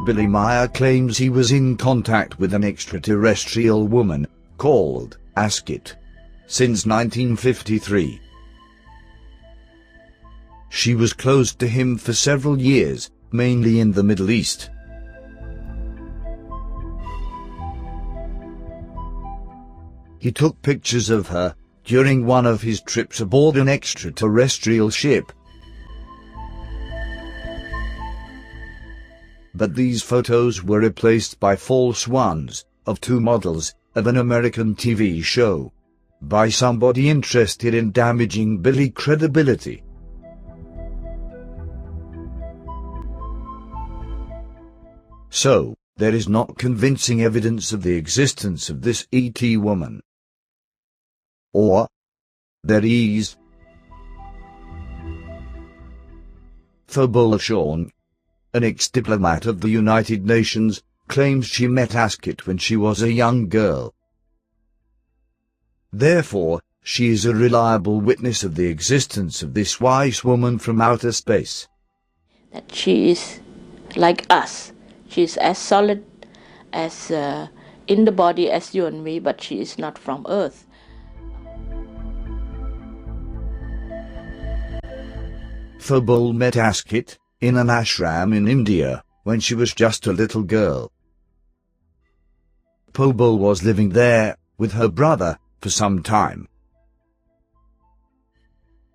Billy Meier claims he was in contact with an extraterrestrial woman called Asket since 1953. She was close to him for several years, mainly in the Middle East. He took pictures of her during one of his trips aboard an extraterrestrial ship. But these photos were replaced by false ones of two models of an American TV show by somebody interested in damaging Billy's credibility. So, there is not convincing evidence of the existence of this ET woman. Or, there is. Phobol Cheng, an ex-diplomat of the United Nations, claims she met Asket when she was a young girl. Therefore, she is a reliable witness of the existence of this wise woman from outer space. That she is like us. She is as solid as in the body as you and me, but she is not from Earth. Phobol met Asket in an ashram in India when she was just a little girl. Phobol was living there with her brother for some time.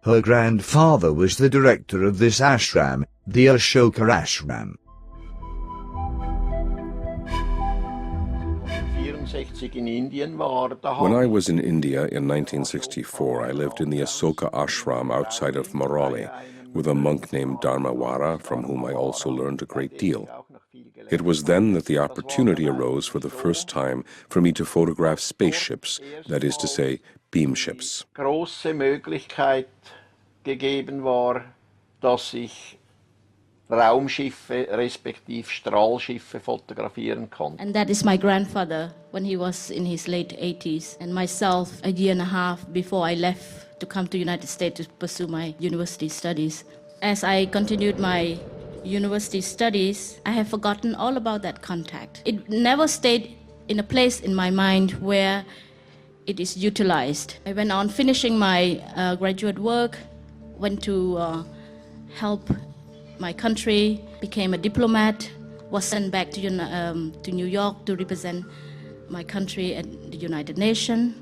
Her grandfather was the director of this ashram, the Ashoka ashram. When I was in India in 1964, I lived in the Ashoka ashram outside of Morali with a monk named Dharmawara, from whom I also learned a great deal. It was then that the opportunity arose for the first time for me to photograph spaceships, that is to say, beam ships. Raumschiffe respektive Strahlschiffe fotografieren konnte. And that is my grandfather when he was in his late 80s, and myself a year and a half before I left to come to the United States to pursue my university studies. As I continued my university studies, I have forgotten all about that contact. It never stayed in a place in my mind where it is utilized. I went on finishing my graduate work, went to help my country, became a diplomat, was sent back to New York to represent my country at the United Nations.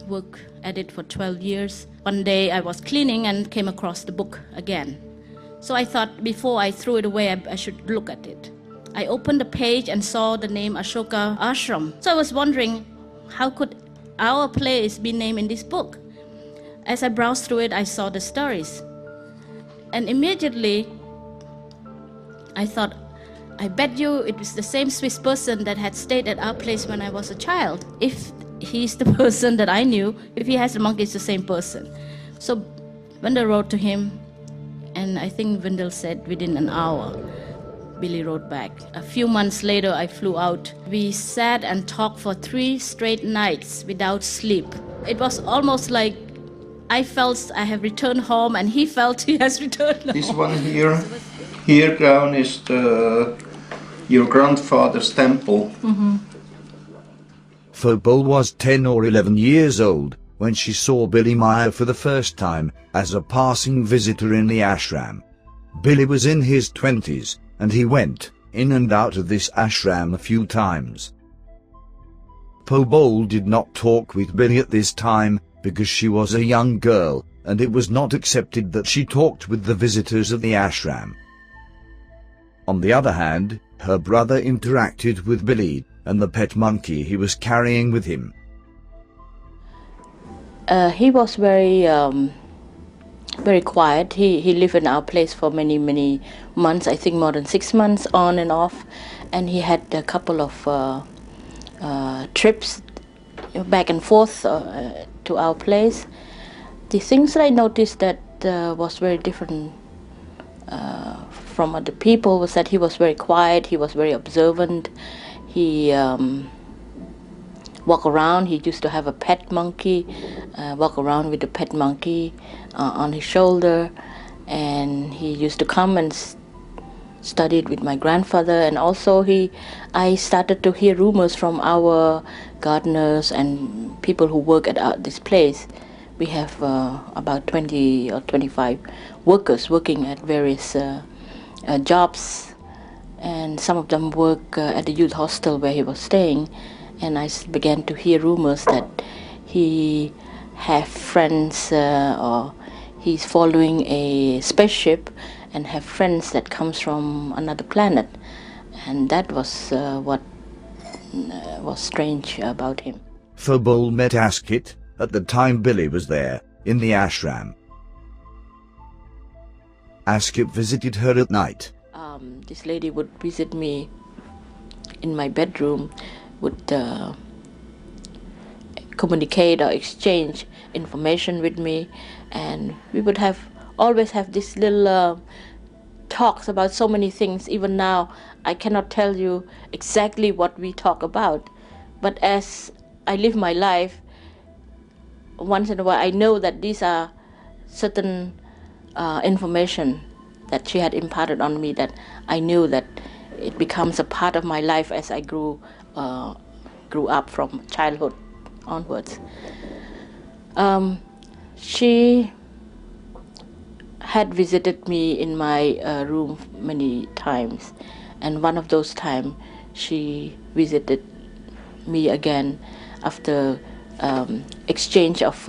Worked at it for 12 years. One day I was cleaning and came across the book again. So I thought before I threw it away, I should look at it. I opened the page and saw the name Ashoka Ashram. So I was wondering, how could our place be named in this book? As I browsed through it, I saw the stories. And immediately, I thought, I bet you it was the same Swiss person that had stayed at our place when I was a child. If he's the person that I knew, if he has a monkey, it's the same person. So Wendell wrote to him, and I think Wendell said within an hour, Billy wrote back. A few months later, I flew out. We sat and talked for 3 straight nights without sleep. It was almost like I felt I have returned home, and he felt he has returned home. This one here down is your grandfather's temple. Mm-hmm. Phobol was 10 or 11 years old when she saw Billy Meier for the first time as a passing visitor in the ashram. Billy was in his 20s, and he went in and out of this ashram a few times. Phobol did not talk with Billy at this time because she was a young girl, and it was not accepted that she talked with the visitors of the ashram. On the other hand, her brother interacted with Billy and the pet monkey he was carrying with him. He was very quiet. He lived in our place for many months, I think more than 6 months on and off, and he had a couple of trips back and forth to our place. The things that I noticed that was very different from other people was that he was very quiet, he was very observant. He walked around. He used to have a pet monkey, walk around with the pet monkey on his shoulder, and he used to come and studied with my grandfather, and also I started to hear rumors from our gardeners and people who work at this place. We have about 20 or 25 workers working at various jobs, and some of them work at the youth hostel where he was staying, and I began to hear rumors that he have friends or he's following a spaceship and have friends that comes from another planet, and that was what was strange about him. Phobol met Asket at the time Billy was there, in the ashram. Asket visited her at night. This lady would visit me in my bedroom, would communicate or exchange information with me, and we would always have this little talks about so many things. Even now, I cannot tell you exactly what we talk about, but as I live my life, once in a while I know that these are certain information that she had imparted on me, that I knew that it becomes a part of my life as I grew up from childhood onwards. She had visited me in my room many times, and one of those times she visited me again after exchange of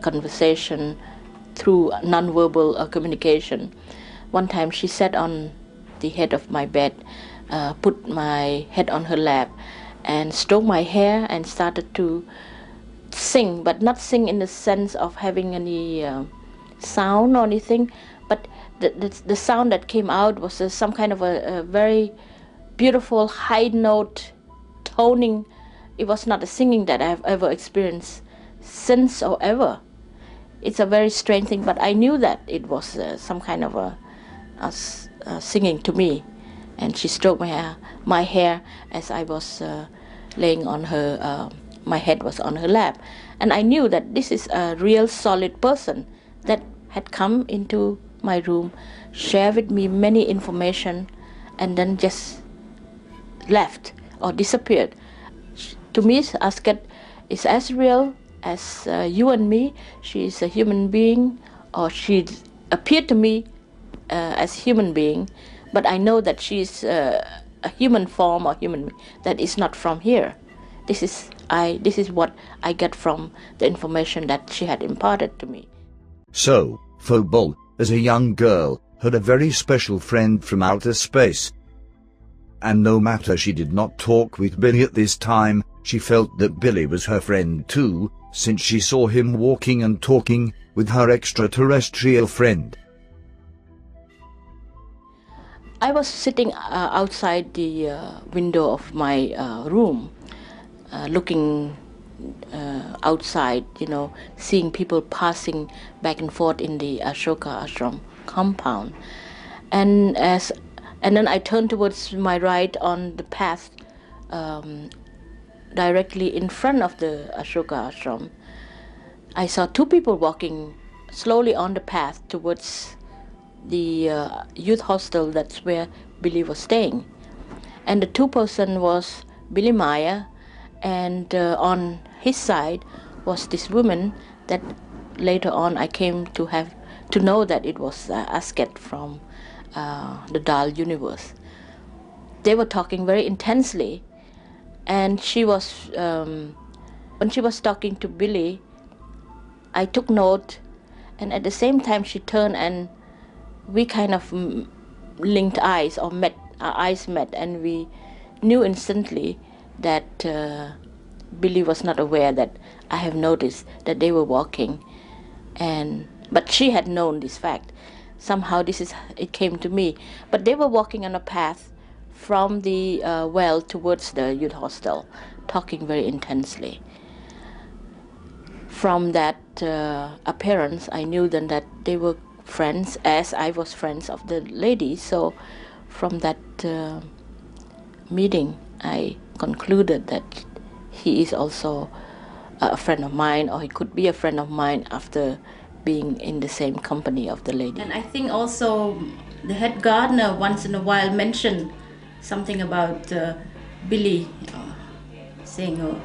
conversation through non-verbal communication. One time she sat on the head of my bed, put my head on her lap, and stroked my hair and started to sing, but not sing in the sense of having any sound or anything, but the sound that came out was some kind of a very beautiful high note toning. It was not a singing that I have ever experienced since or ever. It's a very strange thing, but I knew that it was some kind of a singing to me. And she stroked my hair as I was laying on her, my head was on her lap. And I knew that this is a real solid person that had come into my room, shared with me many information, and then just left or disappeared. To me, Asket is as real as you and me. She is a human being, or she appeared to me as human being, but I know that she is a human form or human being that is not from here. This is what I get from the information that she had imparted to me. So, Phobol, as a young girl, had a very special friend from outer space. And no matter she did not talk with Billy at this time, she felt that Billy was her friend too, since she saw him walking and talking with her extraterrestrial friend. I was sitting outside the window of my room, looking outside, seeing people passing back and forth in the Ashoka Ashram compound. And then I turned towards my right on the path directly in front of the Ashoka Ashram. I saw two people walking slowly on the path towards the youth hostel. That's where Billy was staying. And the two person was Billy Meier, and on his side was this woman that later on I came to know that it was Asket from the Dal universe. They were talking very intensely, and she was when she was talking to Billy, I took note, and at the same time she turned and we kind of linked eyes, or our eyes met, and we knew instantly that Billy was not aware that I have noticed that they were walking, but she had known this fact. Somehow it came to me. But they were walking on a path from the well towards the youth hostel, talking very intensely. From that appearance, I knew then that they were friends, as I was friends of the lady. So from that meeting, I concluded that he is also a friend of mine, or he could be a friend of mine after being in the same company of the lady. And I think also The head gardener once in a while mentioned something about Billy, saying, oh,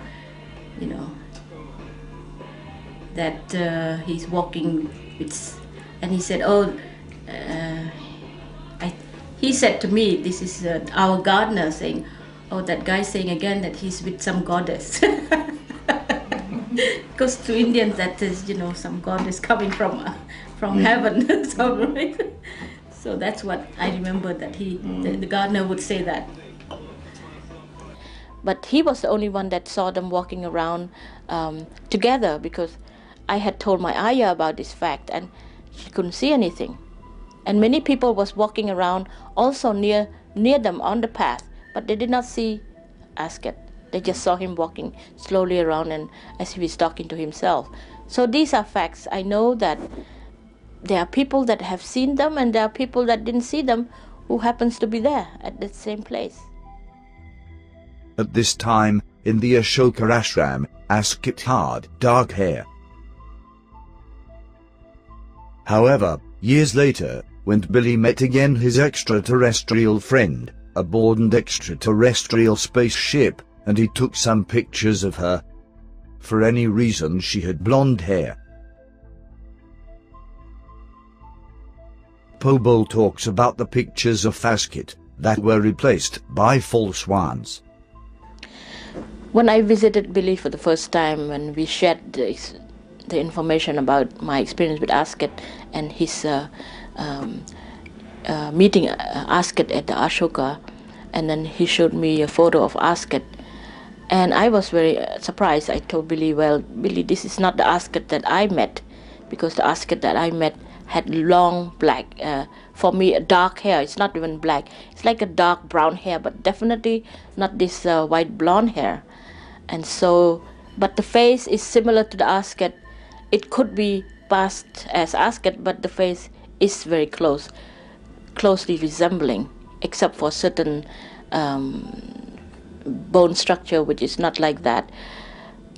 you know, that he's walking with, and he said, oh, he said to me, this is our gardener saying, oh, that guy saying again that he's with some goddess. Because to Indians that is, you know, some goddess coming from heaven. So that's what I remember, that the gardener would say that. But he was the only one that saw them walking around together, because I had told my ayah about this fact and she couldn't see anything. And many people was walking around also near them on the path, but they did not see Asket. They just saw him walking slowly around and as if he's talking to himself. So these are facts. I know that there are people that have seen them and there are people that didn't see them who happens to be there at the same place. At this time, in the Ashoka ashram, Asket had dark hair. However, years later, when Billy met again his extraterrestrial friend, aboard an extraterrestrial spaceship, and he took some pictures of her. For any reason she had blonde hair. Phobol talks about the pictures of Asket that were replaced by false ones. When I visited Billy for the first time, when we shared the information about my experience with Asket and his meeting Asket at the Ashoka, and then he showed me a photo of Asket, and I was very surprised. I told Billy, well, Billy, this is not the Asket that I met, because the Asket that I met had long black, for me, dark hair. It's not even black. It's like a dark brown hair, but definitely not this white blonde hair. And so, but the face is similar to the Asket. It could be passed as Asket, but the face is very closely resembling, except for certain bone structure which is not like that.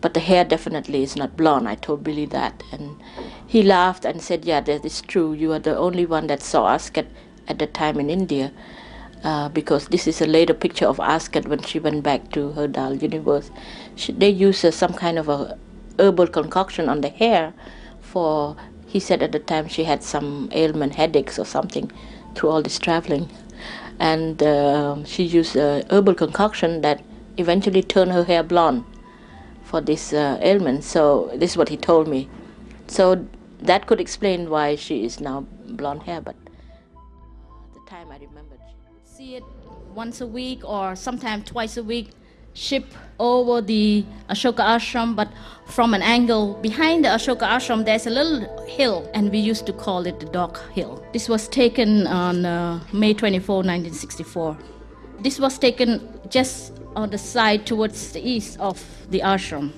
But the hair definitely is not blonde. I told Billy that, and he laughed and said, yeah, that is true. You are the only one that saw Asket at the time in India, because this is a later picture of Asket when she went back to her Dal universe. They used some kind of a herbal concoction on the hair for, he said at the time she had some ailment, headaches or something through all this traveling. And she used a herbal concoction that eventually turned her hair blonde for this ailment. So this is what he told me. So that could explain why she is now blonde hair, but at the time I remembered. See it once a week or sometimes twice a week, ship over the Ashoka ashram, but from an angle behind the Ashoka ashram there's a little hill, and we used to call it the Dog Hill. This was taken on May 24, 1964. This was taken just on the side towards the east of the ashram.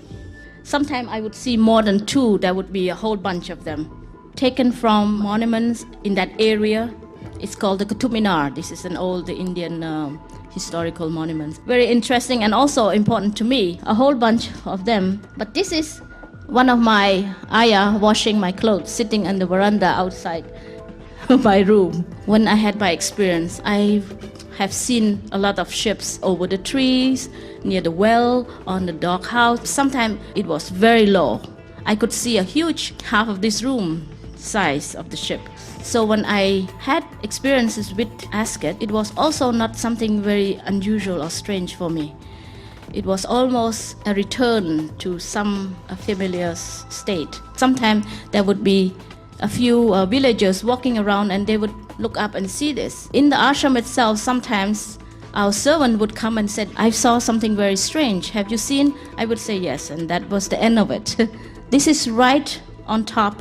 Sometimes I would see more than two. There would be a whole bunch of them. Taken from monuments in that area. It's called the Qutub Minar. This is an old Indian historical monument. Very interesting and also important to me. A whole bunch of them. But this is one of my ayah washing my clothes, sitting on the veranda outside my room. When I had my experience, I have seen a lot of ships over the trees, near the well, on the doghouse. Sometimes it was very low. I could see a huge half of this room size of the ship. So when I had experiences with Asket, it was also not something very unusual or strange for me. It was almost a return to some familiar state. Sometimes there would be a few villagers walking around and they would look up and see this. In the ashram itself, sometimes our servant would come and said, I saw something very strange. Have you seen? I would say yes, and that was the end of it. This is right on top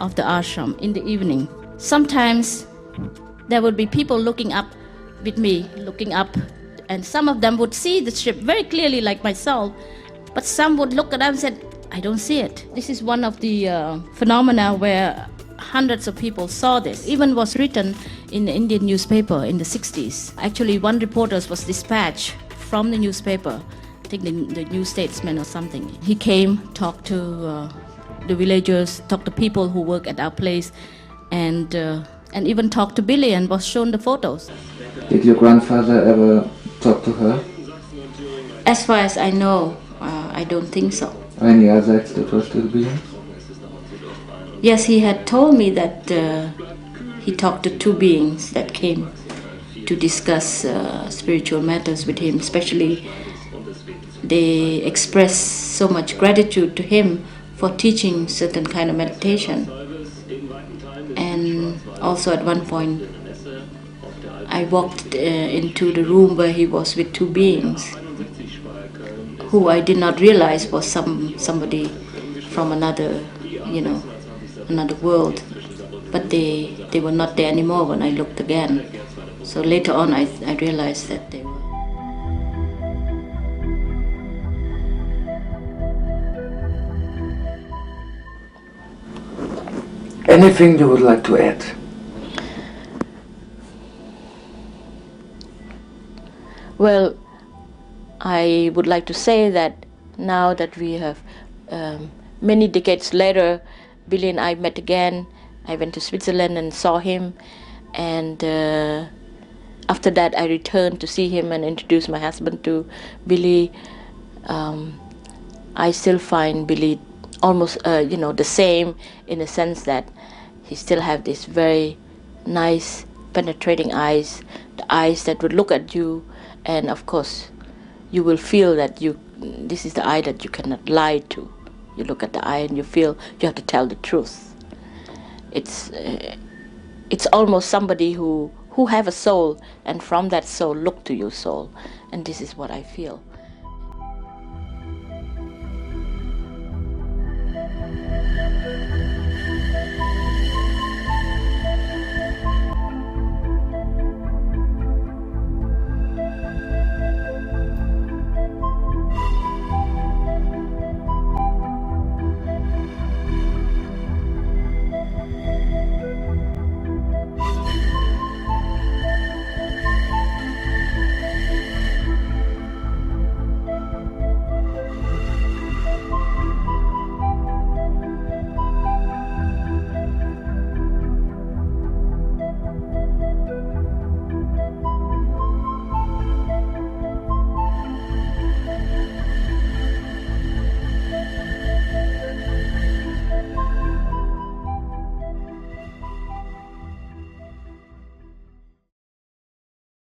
of the ashram in the evening. Sometimes there would be people looking up with me, looking up, and some of them would see the ship very clearly like myself, but some would look at them and said, I don't see it. This is one of the phenomena where hundreds of people saw this. Even was written in the Indian newspaper in the 60s. Actually, one reporter was dispatched from the newspaper, I think the New Statesman or something. He came, talked to the villagers, talked to people who work at our place, and and even talked to Billy and was shown the photos. Did your grandfather ever talk to her? As far as I know, I don't think so. Any other extraterrestrial beings? Yes, he had told me that he talked to two beings that came to discuss spiritual matters with him. Especially, they expressed so much gratitude to him for teaching certain kind of meditation. And also at one point, I walked into the room where he was with two beings, who I did not realize was somebody from another, another world. But they were not there anymore when I looked again. So later on, I realized that they were. Anything you would like to add? Well, I would like to say that now that we have many decades later, Billy and I met again. I went to Switzerland and saw him, and after that I returned to see him and introduce my husband to Billy. I still find Billy almost the same, in the sense that he still have this very nice penetrating eyes, the eyes that would look at you, and of course you will feel that this is the eye that you cannot lie to. You look at the eye and you feel you have to tell the truth. It's almost somebody who have a soul, and from that soul look to your soul, and this is what I feel.